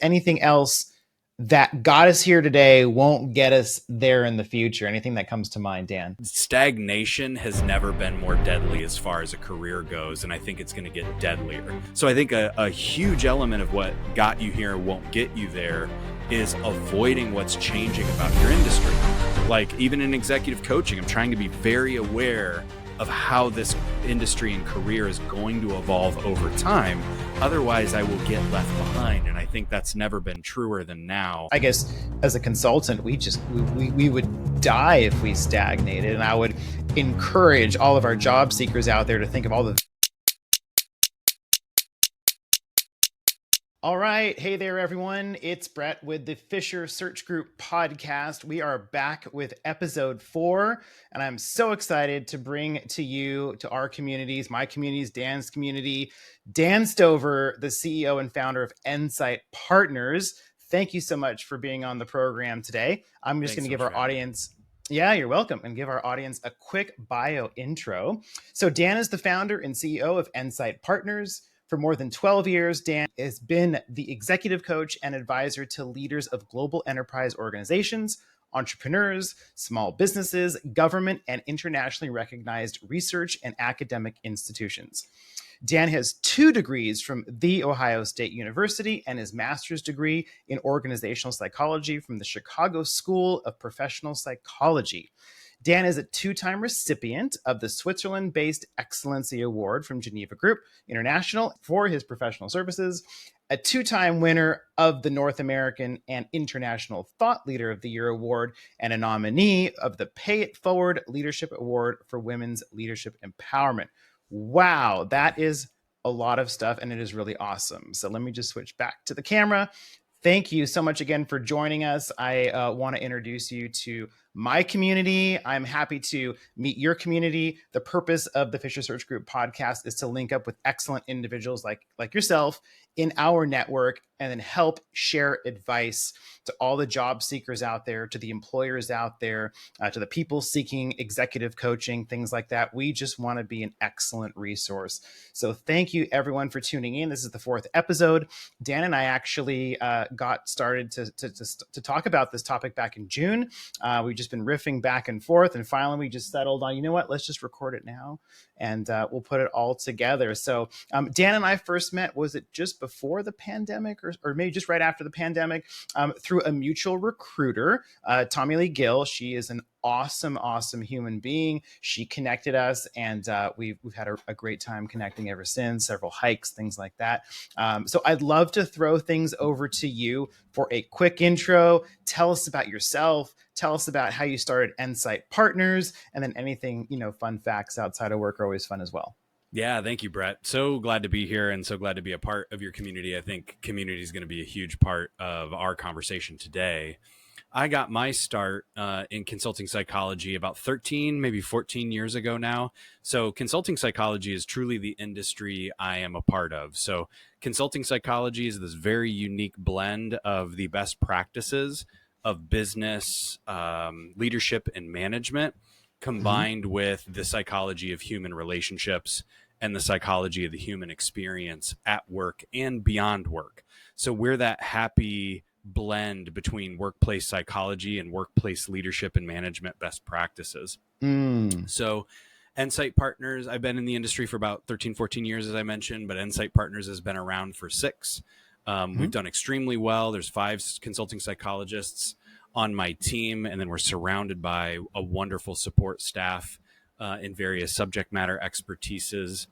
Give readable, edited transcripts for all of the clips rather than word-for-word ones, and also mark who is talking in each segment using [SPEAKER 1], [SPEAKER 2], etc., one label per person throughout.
[SPEAKER 1] anything else that got us here today won't get us there in the future? Anything that comes to mind, Dan?
[SPEAKER 2] Stagnation has never been more deadly as far as a career goes, and I think it's going to get deadlier. So I think a huge element of what got you here won't get you there is avoiding what's changing about your industry. Like even in executive coaching, I'm trying to be very aware of how this industry and career is going to evolve over time. Otherwise, I will get left behind. And I think that's never been truer than now.
[SPEAKER 1] I guess as a consultant, we would die if we stagnated. And I would encourage all of our job seekers out there to think of all the... All right. Hey there, everyone. It's Brett with the Fisher Search Group podcast. We are back with episode 4, and I'm so excited to bring to you, to our communities, my communities, Dan's community, Dan Stover, the CEO and founder of Ensight Partners. Thank you so much for being on the program today. I'm just going to give our audience... Yeah, you're welcome. And give our audience a quick bio intro. So Dan is the founder and CEO of Ensight Partners. For more than 12 years, Dan has been the executive coach and advisor to leaders of global enterprise organizations, entrepreneurs, small businesses, government, and internationally recognized research and academic institutions. Dan has 2 degrees from The Ohio State University and his master's degree in organizational psychology from the Chicago School of Professional Psychology. Dan is a 2-time recipient of the Switzerland-based Excellency Award from Geneva Group International for his professional services, a 2-time winner of the North American and International Thought Leader of the Year Award, and a nominee of the Pay It Forward Leadership Award for Women's Leadership Empowerment. Wow, that is a lot of stuff, and it is really awesome. So let me just switch back to the camera. Thank you so much again for joining us. I want to introduce you to my community. I'm happy to meet your community. The purpose of the Fisher Search Group podcast is to link up with excellent individuals like yourself in our network and then help share advice to all the job seekers out there, to the employers out there, to the people seeking executive coaching, things like that. We just want to be an excellent resource. So thank you everyone for tuning in. This is the 4th episode. Dan and I actually got started to talk about this topic back in June. We've just been riffing back and forth, and finally we just settled on, you know what, let's just record it now, and we'll put it all together. So Dan and I first met, was it just before the pandemic or maybe just right after the pandemic, through a mutual recruiter, Tommy Lee Gill. She is an awesome human being. She connected us, and we've had a great time connecting ever since, several hikes, things like that. So I'd love to throw things over to you for a quick intro. Tell us about yourself. Tell us about how you started Ensight Partners, and then anything, fun facts outside of work are always fun as well.
[SPEAKER 2] Yeah, thank you, Brett. So glad to be here and so glad to be a part of your community. I think community is going to be a huge part of our conversation today. I got my start in consulting psychology about 13, maybe 14 years ago now. So consulting psychology is truly the industry I am a part of. So consulting psychology is this very unique blend of the best practices of business, leadership, and management, combined with the psychology of human relationships and the psychology of the human experience at work and beyond work. So we're that happy blend between workplace psychology and workplace leadership and management best practices. So Ensight Partners, I've been in the industry for about 13, 14 years, as I mentioned, but Ensight Partners has been around for 6. We've done extremely well. There's 5 consulting psychologists on my team, and then we're surrounded by a wonderful support staff in various subject matter expertises.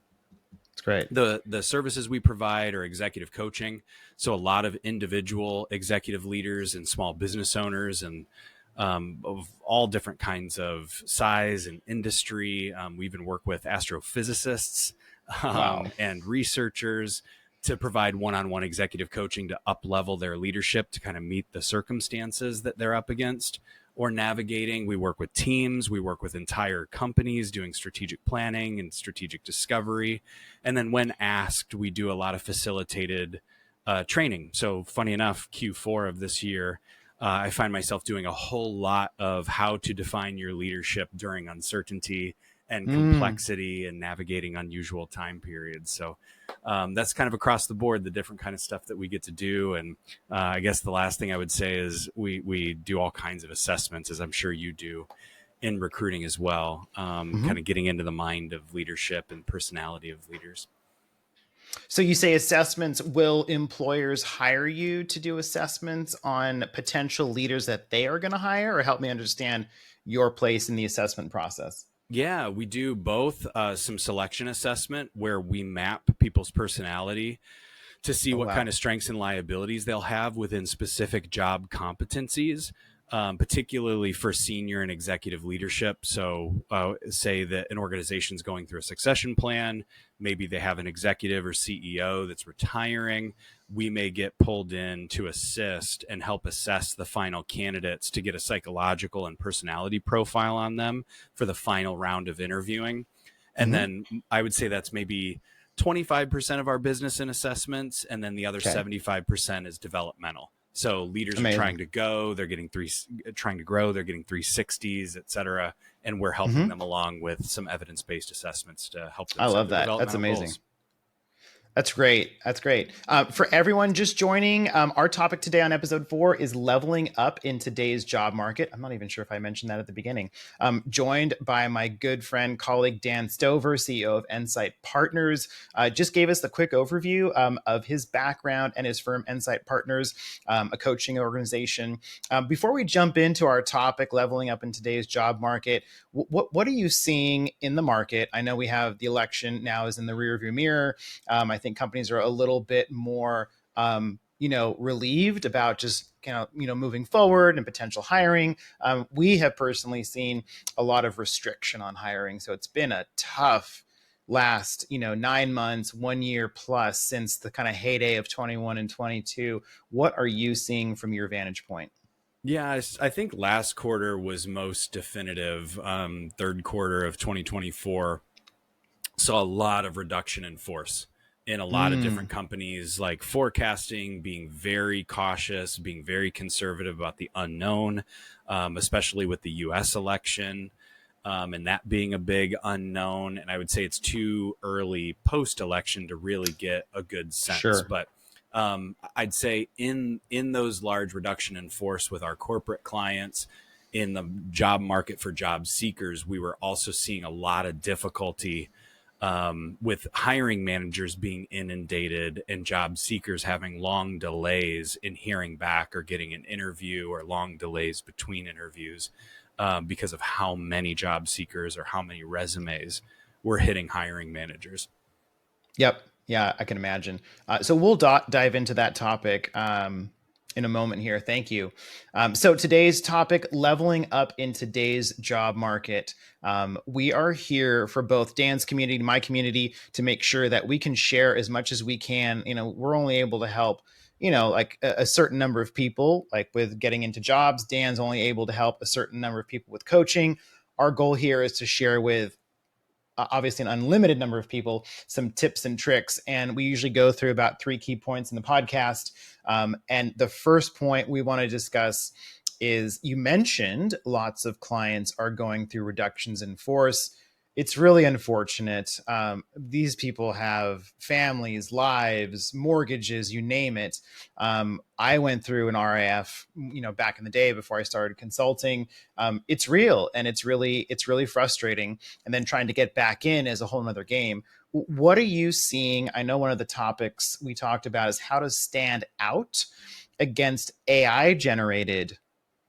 [SPEAKER 1] That's great.
[SPEAKER 2] The services we provide are executive coaching. So a lot of individual executive leaders and small business owners and of all different kinds of size and industry. We even work with astrophysicists and researchers to provide one-on-one executive coaching to up-level their leadership to kind of meet the circumstances that they're up against or navigating. We work with teams. We work with entire companies doing strategic planning and strategic discovery. And then when asked, we do a lot of facilitated training. So funny enough, Q4 of this year, I find myself doing a whole lot of how to define your leadership during uncertainty and
[SPEAKER 1] Mm.
[SPEAKER 2] complexity and navigating unusual time periods. So that's kind of across the board, the different kind of stuff that we get to do. And I guess the last thing I would say is we do all kinds of assessments, as I'm sure you do in recruiting as well,
[SPEAKER 1] Hmm.
[SPEAKER 2] kind of getting into the mind of leadership and personality of leaders.
[SPEAKER 1] So you say assessments, will employers hire you to do assessments on potential leaders that they are going to hire, or help me understand your place in the assessment process?
[SPEAKER 2] Yeah, we do both some selection assessment where we map people's personality to see
[SPEAKER 1] Oh,
[SPEAKER 2] what kind
[SPEAKER 1] wow.
[SPEAKER 2] of strengths and liabilities they'll have within specific job competencies, particularly for senior and executive leadership. So, say that an organization is going through a succession plan, maybe they have an executive or CEO that's retiring. We may get pulled in to assist and help assess the final candidates to get a psychological and personality profile on them for the final round of interviewing. And
[SPEAKER 1] Hmm.
[SPEAKER 2] then I would say that's maybe 25% of our business in assessments, and then the other
[SPEAKER 1] Okay.
[SPEAKER 2] 75% is developmental. So leaders are
[SPEAKER 1] Amazing.
[SPEAKER 2] trying to go, they're getting trying to grow, they're getting 360s, et cetera, and we're helping
[SPEAKER 1] Hmm.
[SPEAKER 2] them along with some evidence-based assessments to help them
[SPEAKER 1] I
[SPEAKER 2] set
[SPEAKER 1] love
[SPEAKER 2] their
[SPEAKER 1] that. That's
[SPEAKER 2] developmental
[SPEAKER 1] amazing.
[SPEAKER 2] goals.
[SPEAKER 1] That's great. That's great. For everyone just joining, our topic today on episode 4 is leveling up in today's job market. I'm not even sure if I mentioned that at the beginning. Joined by my good friend, colleague Dan Stover, CEO of Ensight Partners, just gave us the quick overview of his background and his firm, Ensight Partners, a coaching organization. Before we jump into our topic, leveling up in today's job market, what are you seeing in the market? I know we have the election now is in the rearview mirror. I think companies are a little bit more, relieved about just moving forward and potential hiring. We have personally seen a lot of restriction on hiring, so it's been a tough last 9 months, 1 year plus since the kind of heyday of 21 and 22. What are you seeing from your vantage point?
[SPEAKER 2] Yeah, I think last quarter was most definitive. Third quarter of 2024 saw a lot of reduction in force in a lot of different
[SPEAKER 1] Mm,
[SPEAKER 2] companies, like forecasting, being very cautious, being very conservative about the unknown, especially with the US election, and that being a big unknown. And I would say it's too early post election to really get a good sense.
[SPEAKER 1] sure.
[SPEAKER 2] But I'd say in those large reduction in force with our corporate clients, in the job market for job seekers, we were also seeing a lot of difficulty with hiring managers being inundated and job seekers having long delays in hearing back or getting an interview, or long delays between interviews because of how many job seekers or how many resumes were hitting hiring managers.
[SPEAKER 1] Yep. Yeah, I can imagine. So we'll dive into that topic in a moment here. Thank you. So today's topic, leveling up in today's job market. We are here for both Dan's community and my community to make sure that we can share as much as we can. We're only able to help, like a certain number of people, like with getting into jobs. Dan's only able to help a certain number of people with coaching. Our goal here is to share with obviously an unlimited number of people some tips and tricks, and we usually go through about 3 key points in the podcast. And the first point we want to discuss is, you mentioned lots of clients are going through reductions in force. It's really unfortunate. These people have families, lives, mortgages, you name it. I went through an RIF, back in the day before I started consulting. It's real, and it's really frustrating. And then trying to get back in is a whole nother game. What are you seeing? I know one of the topics we talked about is how to stand out against AI generated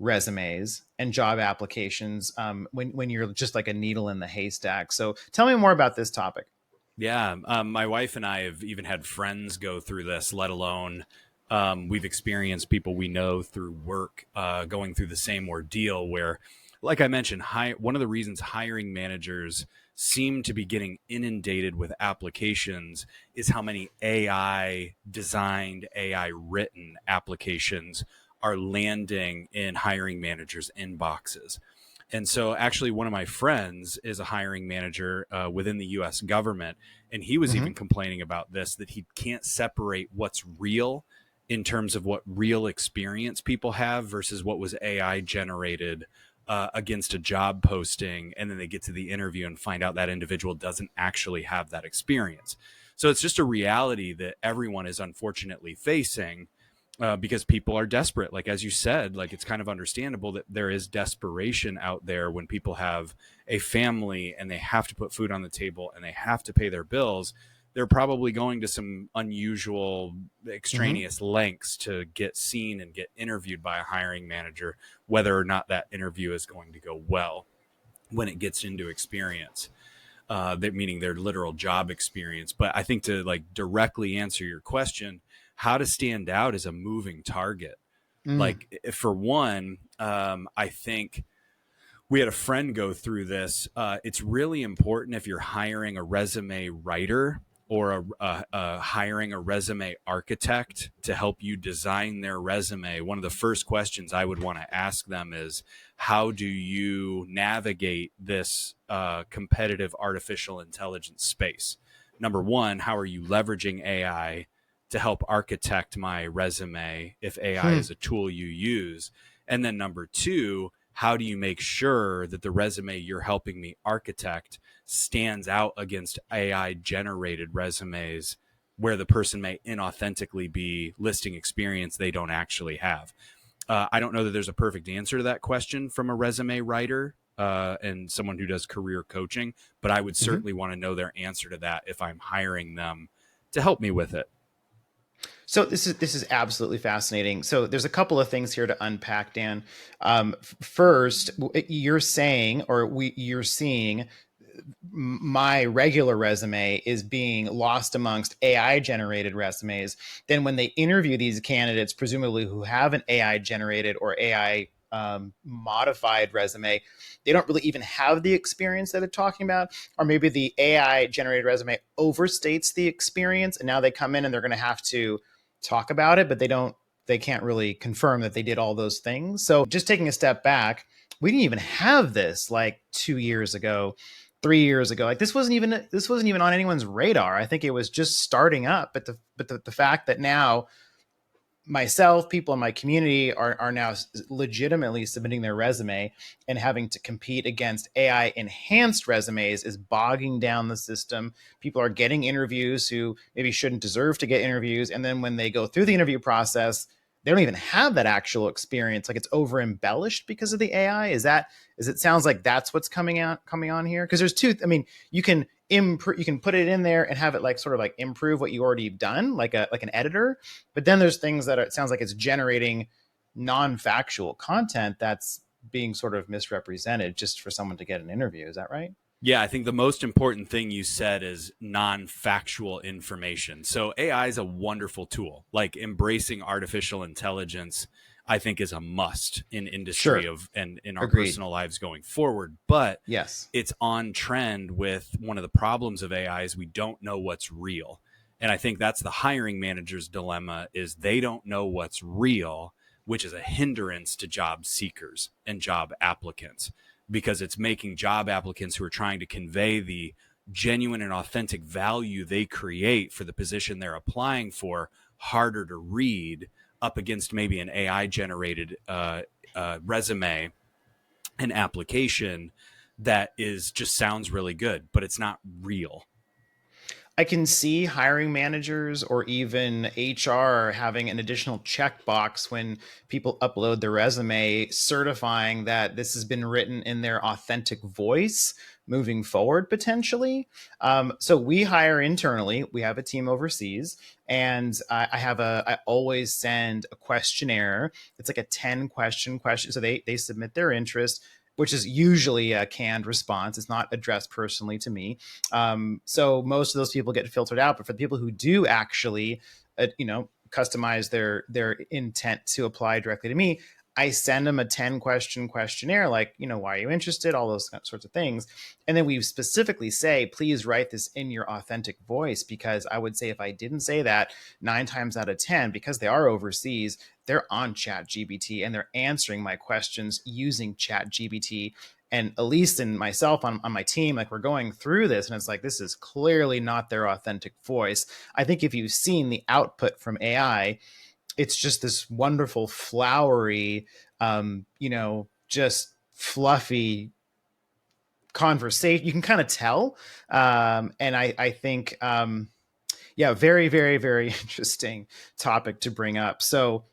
[SPEAKER 1] resumes and job applications, when you're just like a needle in the haystack. So tell me more about this topic.
[SPEAKER 2] Yeah, my wife and I have even had friends go through this, let alone we've experienced people we know through work going through the same ordeal where, like I mentioned, one of the reasons hiring managers seem to be getting inundated with applications is how many AI designed, AI written applications are landing in hiring managers' inboxes. And so, actually, one of my friends is a hiring manager within the US government. And he was
[SPEAKER 1] Mm-hmm.
[SPEAKER 2] even complaining about this, that he can't separate what's real in terms of what real experience people have versus what was AI generated against a job posting, and then they get to the interview and find out that individual doesn't actually have that experience. So it's just a reality that everyone is unfortunately facing, because people are desperate. Like, as you said, like, it's kind of understandable that there is desperation out there when people have a family and they have to put food on the table and they have to pay their bills. They're probably going to some unusual,
[SPEAKER 1] Hmm.
[SPEAKER 2] extraneous lengths to get seen and get interviewed by a hiring manager, whether or not that interview is going to go well when it gets into experience, that meaning their literal job experience. But I think, to like directly answer your question, how to stand out is a moving target.
[SPEAKER 1] Mm.
[SPEAKER 2] Like, for one, I think we had a friend go through this. It's really important, if you're hiring a resume writer or hiring a resume architect to help you design their resume. One of the first questions I would want to ask them is, how do you navigate this competitive artificial intelligence space? Number one, how are you leveraging AI to help architect my resume if AI
[SPEAKER 1] Hmm.
[SPEAKER 2] is a tool you use? And then number two, how do you make sure that the resume you're helping me architect stands out against AI generated resumes where the person may inauthentically be listing experience they don't actually have? I don't know that there's a perfect answer to that question from a resume writer and someone who does career coaching, but I would
[SPEAKER 1] Hmm.
[SPEAKER 2] certainly want to know their answer to that if I'm hiring them to help me with it.
[SPEAKER 1] So this is absolutely fascinating. So there's a couple of things here to unpack, Dan. First, you're saying, or you're seeing, my regular resume is being lost amongst AI generated resumes. Then when they interview these candidates, presumably who have an AI generated or AI modified resume, they don't really even have the experience that they're talking about, or maybe the AI generated resume overstates the experience, and now they come in and they're going to have to talk about it, but they can't really confirm that they did all those things. So just taking a step back, we didn't even have this like 2 years ago, 3 years ago. Like this wasn't even on anyone's radar. I think it was just starting up. But the fact that now myself, people in my community are now legitimately submitting their resume and having to compete against AI enhanced resumes is bogging down the system. People are getting interviews who maybe shouldn't deserve to get interviews. And then when they go through the interview process, they don't even have that actual experience. Like, it's over embellished because of the AI. Is it sounds like that's what's coming on here? Because there's two, I mean, you can you can put it in there and have it like sort of like improve what you already done, like an editor. But then there's things that it sounds like it's generating non-factual content that's being sort of misrepresented just for someone to get an interview. Is that right?
[SPEAKER 2] Yeah, I think the most important thing you said is non-factual information. So AI is a wonderful tool. Like, embracing artificial intelligence, I think, is a must in industry
[SPEAKER 1] Sure.
[SPEAKER 2] of and in our
[SPEAKER 1] Agreed.
[SPEAKER 2] personal lives going forward. But
[SPEAKER 1] Yes.
[SPEAKER 2] it's on trend with one of the problems of AI is we don't know what's real. And I think that's the hiring manager's dilemma, is they don't know what's real, which is a hindrance to job seekers and job applicants, because it's making job applicants who are trying to convey the genuine and authentic value they create for the position they're applying for harder to read up against maybe an AI generated resume and application that is just sounds really good, but it's not real.
[SPEAKER 1] I can see hiring managers or even HR having an additional checkbox when people upload their resume, certifying that this has been written in their authentic voice moving forward, potentially. So we hire internally. We have a team overseas, and I always send a questionnaire. It's like a 10 question. So they submit their interest, which is usually a canned response. It's not addressed personally to me. So most of those people get filtered out. But for the people who do actually, customize their intent to apply directly to me, I send them a 10 question questionnaire, like, why are you interested? All those sorts of things. And then we specifically say, please write this in your authentic voice, because I would say if I didn't say that, 9 times out of 10, because they are overseas, they're on Chat GBT and they're answering my questions using Chat GBT. And Elise and myself on my team, like, we're going through this and it's like, this is clearly not their authentic voice. I think if you've seen the output from AI, it's just this wonderful, flowery, just fluffy conversation. You can kind of tell. And I think, yeah, very, very, very interesting topic to bring up. So,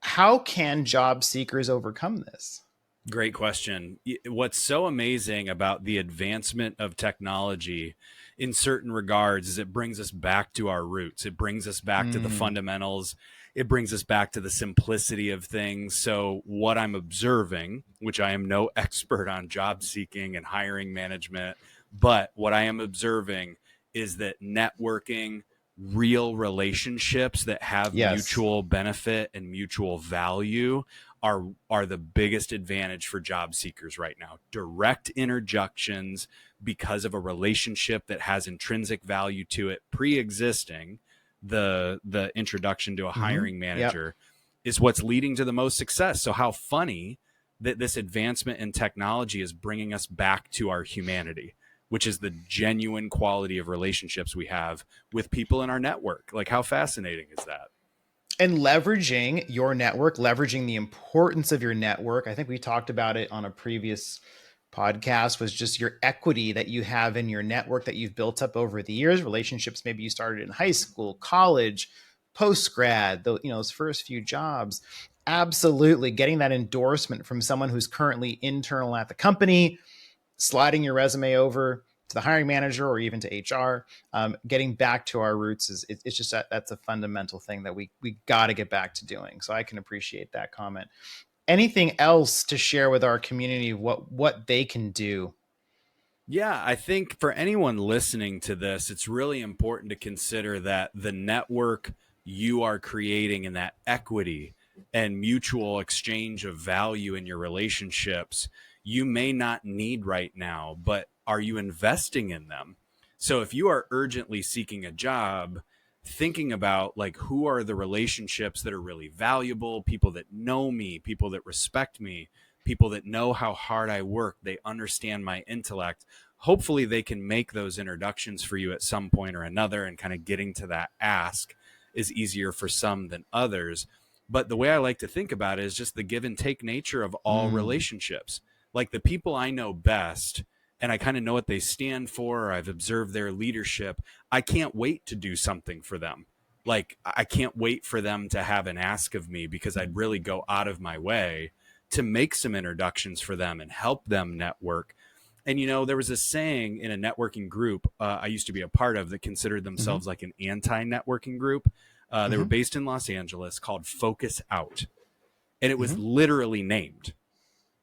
[SPEAKER 1] how can job seekers overcome this?
[SPEAKER 2] Great question. What's so amazing about the advancement of technology in certain regards is it brings us back to our roots. It brings us back to the
[SPEAKER 1] Mm,
[SPEAKER 2] fundamentals. It brings us back to the simplicity of things. So, what I'm observing, which I am no expert on job seeking and hiring management, but what I am observing is that networking, real relationships that have
[SPEAKER 1] yes.
[SPEAKER 2] mutual benefit and mutual value are the biggest advantage for job seekers right now. Direct introductions because of a relationship that has intrinsic value to it pre-existing the introduction to a
[SPEAKER 1] Mm-hmm.
[SPEAKER 2] hiring
[SPEAKER 1] Yep.
[SPEAKER 2] manager is what's leading to the most success. So how funny that this advancement in technology is bringing us back to our humanity, which is the genuine quality of relationships we have with people in our network. Like, how fascinating is that?
[SPEAKER 1] And leveraging your network, leveraging the importance of your network. I think we talked about it on a previous podcast, was just your equity that you have in your network that you've built up over the years, relationships maybe you started in high school, college, post grad, those first few jobs. Absolutely, getting that endorsement from someone who's currently internal at the company, sliding your resume over to the hiring manager or even to HR. Getting back to our roots it's just that's a fundamental thing that we got to get back to doing. So I can appreciate that comment. Anything else to share with our community, what they can do?
[SPEAKER 2] Yeah, I think for anyone listening to this, it's really important to consider that the network you are creating and that equity and mutual exchange of value in your relationships, you may not need right now, but are you investing in them? So if you are urgently seeking a job, thinking about like who are the relationships that are really valuable, people that know me, people that respect me, people that know how hard I work, they understand my intellect. Hopefully they can make those introductions for you at some point or another, and kind of getting to that ask is easier for some than others. But the way I like to think about it is just the give and take nature of all
[SPEAKER 1] Mm,
[SPEAKER 2] relationships. Like the people I know best and I kind of know what they stand for, or I've observed their leadership, I can't wait to do something for them. Like I can't wait for them to have an ask of me, because I'd really go out of my way to make some introductions for them and help them network. And there was a saying in a networking group I used to be a part of that considered
[SPEAKER 1] mm-hmm,
[SPEAKER 2] themselves like an anti-networking group. They were
[SPEAKER 1] mm-hmm,
[SPEAKER 2] based in Los Angeles, called Focus Out, and it was
[SPEAKER 1] mm-hmm,
[SPEAKER 2] literally named.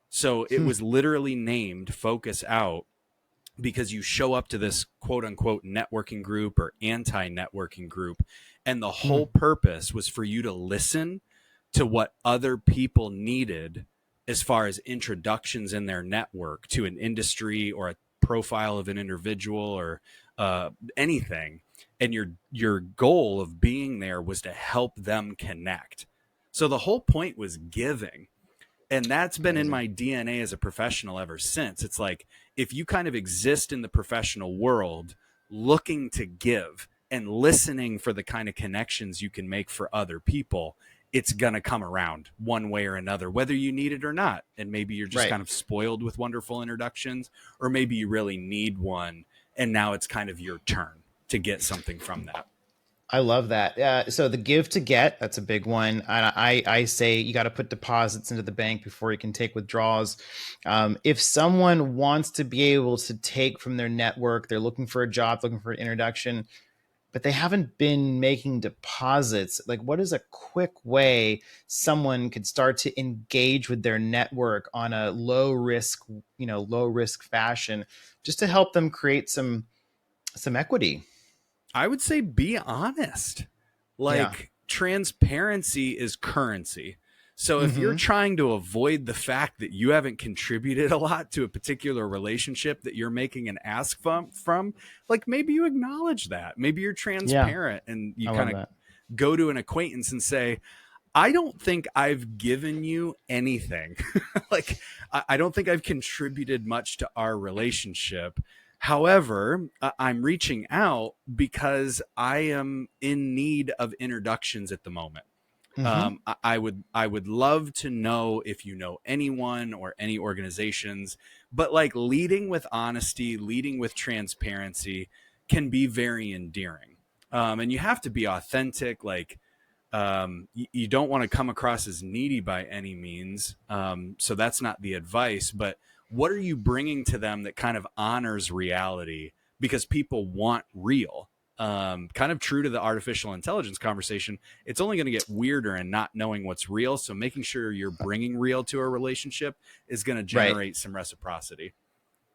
[SPEAKER 2] So it
[SPEAKER 1] hmm,
[SPEAKER 2] was literally named Focus Out because you show up to this quote unquote networking group or anti networking group, and the
[SPEAKER 1] hmm.
[SPEAKER 2] whole purpose was for you to listen to what other people needed as far as introductions in their network to an industry or a profile of an individual or anything. And your goal of being there was to help them connect. So the whole point was giving, and that's been in
[SPEAKER 1] Amazing.
[SPEAKER 2] my DNA as a professional ever since. It's like if you kind of exist in the professional world looking to give and listening for the kind of connections you can make for other people, it's going to come around one way or another, whether you need it or not. And maybe you're just
[SPEAKER 1] Right.
[SPEAKER 2] kind of spoiled with wonderful introductions, or maybe you really need one. And now it's kind of your turn to get something from that.
[SPEAKER 1] I love that. So the give to get, that's a big one. And I say you got to put deposits into the bank before you can take withdrawals. If someone wants to be able to take from their network, they're looking for a job, looking for an introduction, but they haven't been making deposits. Like, what is a quick way someone could start to engage with their network on a low risk fashion, just to help them create some equity?
[SPEAKER 2] I would say be honest.
[SPEAKER 1] Yeah.
[SPEAKER 2] Like transparency is currency. So if you're
[SPEAKER 1] Mm-hmm.
[SPEAKER 2] trying to avoid the fact that you haven't contributed a lot to a particular relationship that you're making an ask from, like maybe you acknowledge that. Maybe you're
[SPEAKER 1] Yeah.
[SPEAKER 2] transparent and you
[SPEAKER 1] I
[SPEAKER 2] kind
[SPEAKER 1] love
[SPEAKER 2] of
[SPEAKER 1] that.
[SPEAKER 2] go to an acquaintance and say, I don't think I've given you anything. Like, I don't think I've contributed much to our relationship. However, I'm reaching out because I am in need of introductions at the moment.
[SPEAKER 1] Mm-hmm.
[SPEAKER 2] I would love to know if you know anyone or any organizations, but like leading with honesty, leading with transparency can be very endearing. And you have to be authentic. Like, you don't want to come across as needy by any means. So that's not the advice, but what are you bringing to them that kind of honors reality? Because people want real. Kind of true to the artificial intelligence conversation, it's only going to get weirder and not knowing what's real. So making sure you're bringing real to a relationship is going to
[SPEAKER 1] Right.
[SPEAKER 2] generate some reciprocity.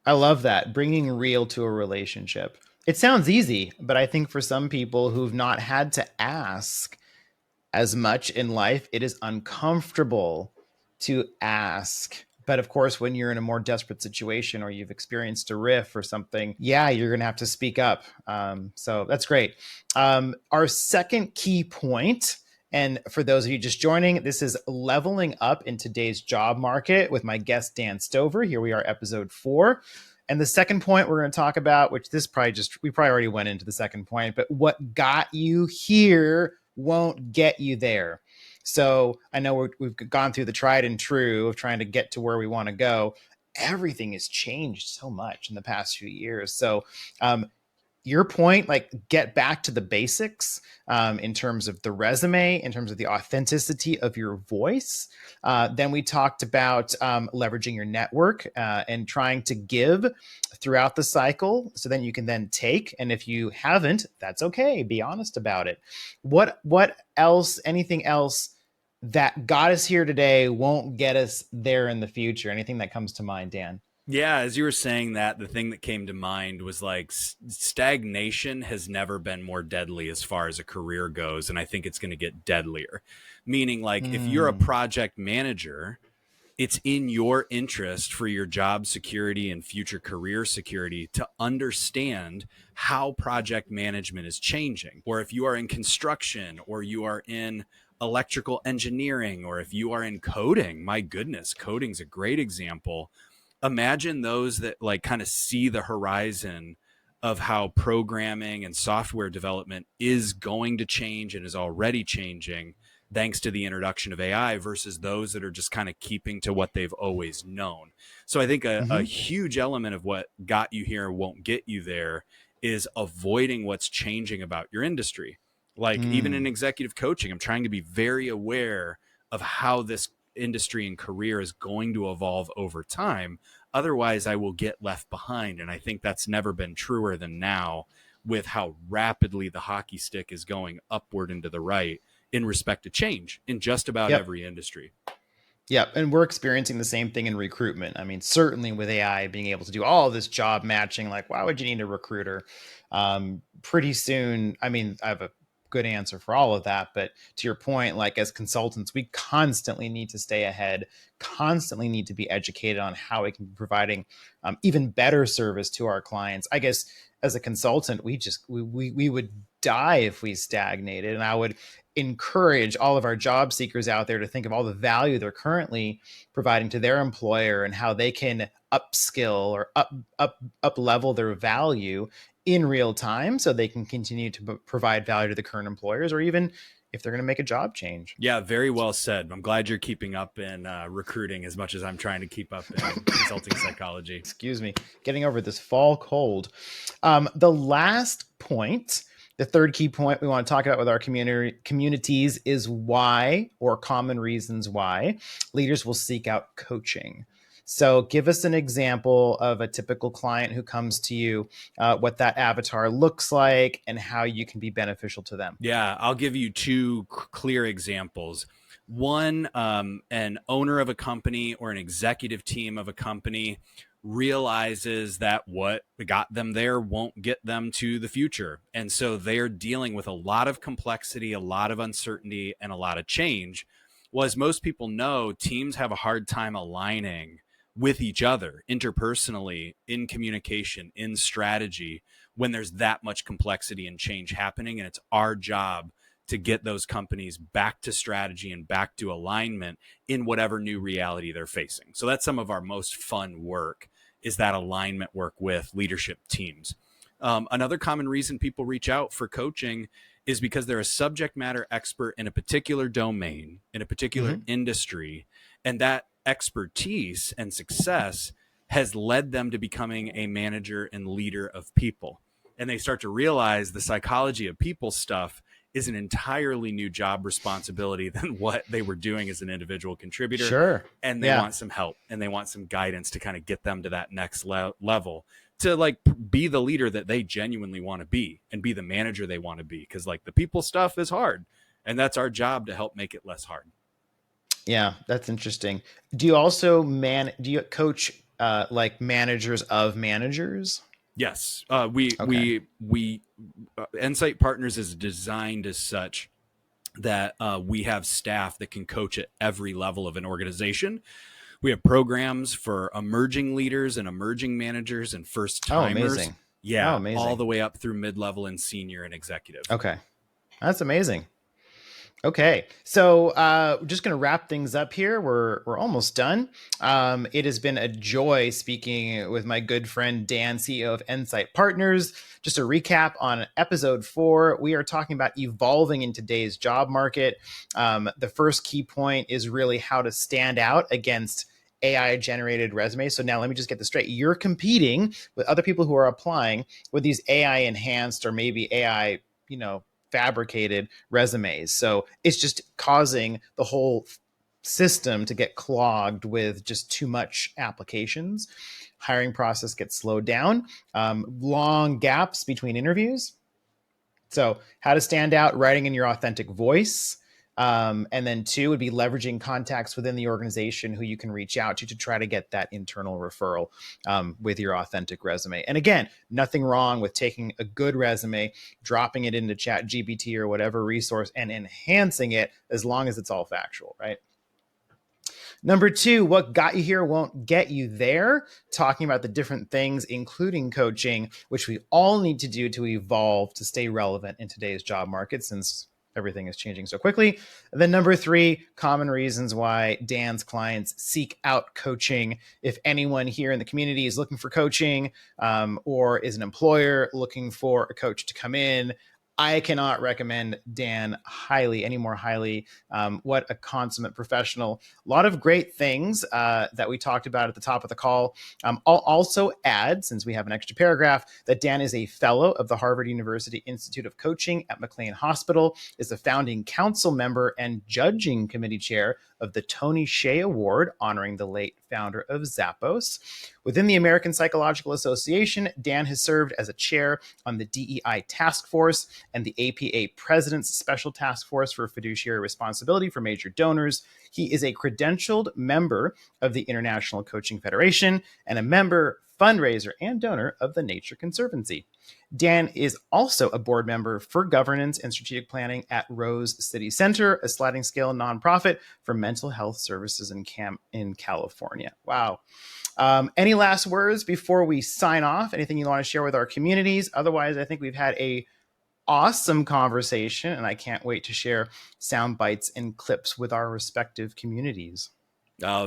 [SPEAKER 1] I love that. Bringing real to a relationship. It sounds easy, but I think for some people who've not had to ask as much in life, it is uncomfortable to ask. But of course, when you're in a more desperate situation or you've experienced a riff or something, yeah, you're going to have to speak up. So that's great. Our second key point, and for those of you just joining, this is leveling up in today's job market with my guest, Dan Stover. Here we are, episode 4. And the second point we're going to talk about, which we probably already went into the second point, but what got you here won't get you there. So I know we've gone through the tried and true of trying to get to where we want to go. Everything has changed so much in the past few years. So your point, like get back to the basics in terms of the resume, in terms of the authenticity of your voice. Then we talked about leveraging your network and trying to give throughout the cycle so then you can then take. And if you haven't, that's okay. Be honest about it. What else, anything else that got us here today won't get us there in the future? Anything that comes to mind, Dan?
[SPEAKER 2] Yeah, as you were saying that, the thing that came to mind was like stagnation has never been more deadly as far as a career goes. And I think it's going to get deadlier. Meaning, like, if you're a
[SPEAKER 1] Mm.
[SPEAKER 2] project manager, it's in your interest for your job security and future career security to understand how project management is changing. Or if you are in construction or you are in electrical engineering or if you are in coding, my goodness, coding's a great example. Imagine those that like kind of see the horizon of how programming and software development is going to change and is already changing thanks to the introduction of AI versus those that are just kind of keeping to what they've always known. So I think a
[SPEAKER 1] Mm-hmm.
[SPEAKER 2] huge element of what got you here won't get you there is avoiding what's changing about your industry. Like even in
[SPEAKER 1] Mm.
[SPEAKER 2] executive coaching, I'm trying to be very aware of how this industry and career is going to evolve over time. Otherwise, I will get left behind. And I think that's never been truer than now with how rapidly the hockey stick is going upward and to the right in respect to change in just about
[SPEAKER 1] Yep.
[SPEAKER 2] every industry.
[SPEAKER 1] Yeah, and we're experiencing the same thing in recruitment. I mean, certainly with AI being able to do all this job matching, like why would you need a recruiter? Pretty soon, I mean, I have a good answer for all of that, but to your point, like as consultants, we constantly need to stay ahead, constantly need to be educated on how we can be providing even better service to our clients. I guess as a consultant, we would die if we stagnated, and I would encourage all of our job seekers out there to think of all the value they're currently providing to their employer and how they can upskill or up level their value in real time so they can continue to provide value to the current employers or even if they're going to make a job change.
[SPEAKER 2] Yeah, very well said. I'm glad you're keeping up in recruiting as much as I'm trying to keep up in consulting psychology.
[SPEAKER 1] Excuse me, getting over this fall cold. The last point, the third key point we want to talk about with our communities is why, or common reasons why, leaders will seek out coaching. So, give us an example of a typical client who comes to you, what that avatar looks like, and how you can be beneficial to them.
[SPEAKER 2] Yeah, I'll give you two clear examples. One, an owner of a company or an executive team of a company realizes that what got them there won't get them to the future. And so they're dealing with a lot of complexity, a lot of uncertainty, and a lot of change. Well, as most people know, teams have a hard time aligning with each other interpersonally, in communication, in strategy, when there's that much complexity and change happening. And it's our job to get those companies back to strategy and back to alignment in whatever new reality they're facing. So that's some of our most fun work, is that alignment work with leadership teams. Another common reason people reach out for coaching is because they're a subject matter expert in a particular domain, in a particular
[SPEAKER 1] Mm-hmm.
[SPEAKER 2] industry, and that expertise and success has led them to becoming a manager and leader of people. And they start to realize the psychology of people stuff is an entirely new job responsibility than what they were doing as an individual contributor.
[SPEAKER 1] Sure.
[SPEAKER 2] And they
[SPEAKER 1] Yeah.
[SPEAKER 2] want some help and they want some guidance to kind of get them to that next level, to like be the leader that they genuinely want to be and be the manager they want to be. Cause like the people stuff is hard, and that's our job to help make it less hard.
[SPEAKER 1] Yeah, that's interesting. Do you also do you coach like managers of managers?
[SPEAKER 2] Yes,
[SPEAKER 1] Okay.
[SPEAKER 2] Ensight Partners is designed as such that we have staff that can coach at every level of an organization. We have programs for emerging leaders and emerging managers and first
[SPEAKER 1] Oh,
[SPEAKER 2] timers.
[SPEAKER 1] amazing. Oh,
[SPEAKER 2] Yeah, all
[SPEAKER 1] amazing.
[SPEAKER 2] the way up through mid level and senior and executive.
[SPEAKER 1] Okay. That's amazing. Okay, so just going to wrap things up here. We're almost done. It has been a joy speaking with my good friend Dan, CEO of Ensight Partners. Just a recap on episode 4, we are talking about evolving in today's job market. The first key point is really how to stand out against AI generated resumes. So now let me just get this straight. You're competing with other people who are applying with these AI enhanced or maybe AI, fabricated resumes. So it's just causing the whole system to get clogged with just too much applications. Hiring process gets slowed down. Long gaps between interviews. So how to stand out, writing in your authentic voice. And then 2 would be leveraging contacts within the organization who you can reach out to try to get that internal referral with your authentic resume. And again, nothing wrong with taking a good resume, dropping it into Chat GPT or whatever resource and enhancing it as long as it's all factual, right? Number 2, what got you here won't get you there. Talking about the different things, including coaching, which we all need to do to evolve to stay relevant in today's job market since everything is changing so quickly. And then number 3, common reasons why Dan's clients seek out coaching. If anyone here in the community is looking for coaching or is an employer looking for a coach to come in, I cannot recommend Dan any more highly. What a consummate professional. A lot of great things that we talked about at the top of the call. I'll also add, since we have an extra paragraph, that Dan is a fellow of the Harvard University Institute of Coaching at McLean Hospital, is a founding council member and judging committee chair of the Tony Hsieh Award, honoring the late founder of Zappos. Within the American Psychological Association, Dan has served as a chair on the DEI Task Force and the APA President's Special Task Force for Fiduciary Responsibility for Major Donors. He is a credentialed member of the International Coaching Federation and a member, fundraiser, and donor of the Nature Conservancy. Dan is also a board member for governance and strategic planning at Rose City Center, a sliding scale nonprofit for mental health services in California. Wow. Any last words before we sign off? Anything you want to share with our communities? Otherwise, I think we've had a awesome conversation, and I can't wait to share sound bites and clips with our respective communities.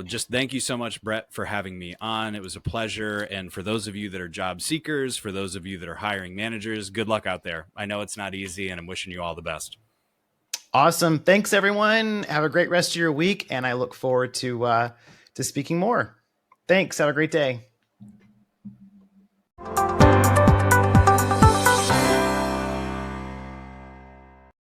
[SPEAKER 2] Just thank you so much, Brett, for having me on. It was a pleasure. And for those of you that are job seekers, for those of you that are hiring managers, good luck out there. I know it's not easy, and I'm wishing you all the best.
[SPEAKER 1] Awesome. Thanks, everyone. Have a great rest of your week, and I look forward to speaking more. Thanks. Have a great day.